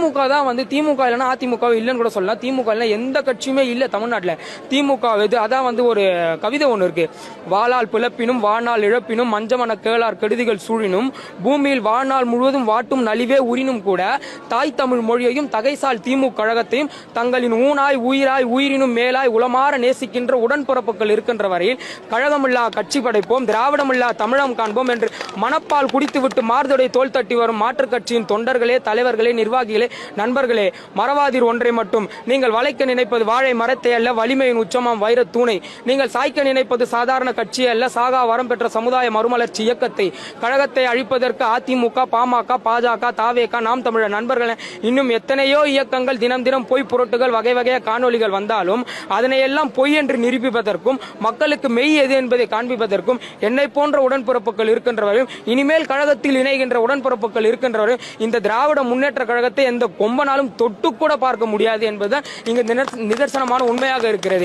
திமுக தான் வந்து திமுக இல்லைன்னா அதிமுக இல்லைன்னு கூட சொல்லலாம். திமுக இல்லைன்னா எந்த கட்சியுமே இல்லை தமிழ்நாட்டில். திமுக இது அதான் வந்து ஒரு கவிதை ஒன்று இருக்கு. வாளால் பிளப்பினும் வாழ்நாள் இழப்பினும் மஞ்சமன கேளார் கெடுதிகள் சூழினும் பூமியில் வாழ்நாள் முழுவதும் வாட்டும் நலிவே உரினும் கூட தாய் தமிழ் மொழியையும் தகைசால் திமுக கழகத்தையும் தங்களின் ஊனாய் உயிராய் உயிரினும் மேலாய் உளமாற நேசிக்கின்ற உடன்பிறப்புகள் இருக்கின்ற வரையில் கழகமில்லா கட்சி படைப்போம், திராவிடமில்லா தமிழம் காண்போம் என்று மனப்பால் குடித்துவிட்டு மார்தொடை தோல் தட்டி வரும் மாற்றுக் கட்சியின் தொண்டர்களே, தலைவர்களே, நிர்வாகிகளே, நண்பர்களே, மறவாதீர் ஒன்றை மட்டும். நீங்கள் வளைக்க நினைப்பது வாழை மரத்தை அல்ல, வலிமையின் உச்சமாம் வைரத் தூணை. நீங்கள் சாய்க்க நினைப்பது சாதாரண கட்சி அல்ல, சாகா வரம் பெற்ற சமுதாய மறுமலர்ச்சி இயக்கத்தை. கழகத்தை அழிப்பதற்கு அதிமுக, பாமக, பாஜக, தாவேக, நாம் தமிழர் நண்பர்கள் இன்னும் எத்தனையோ இயக்கங்கள் தினம் தினம் பொய் புரட்டுகள் வகை வகைய காணொலிகள் வந்தாலும் அதனையெல்லாம் பொய் என்று நிரூபிப்பதற்கும் மக்களுக்கு மெய் எது என்பதை காண்பிப்பதற்கும் என்னை போன்ற உடன்பிறப்புகள் இருக்கின்றவரையும் இனிமேல் கழகத்தில் இணைகின்ற உடன்பிறப்புகள் இருக்கின்றவரையும் இந்த திராவிட முன்னேற்ற கழகத்தை எந்த கொம்பனாலும் தொட்டு கூட பார்க்க முடியாது என்பதுதான் இங்கு நிதர்சனமான உண்மையாக இருக்கிறது.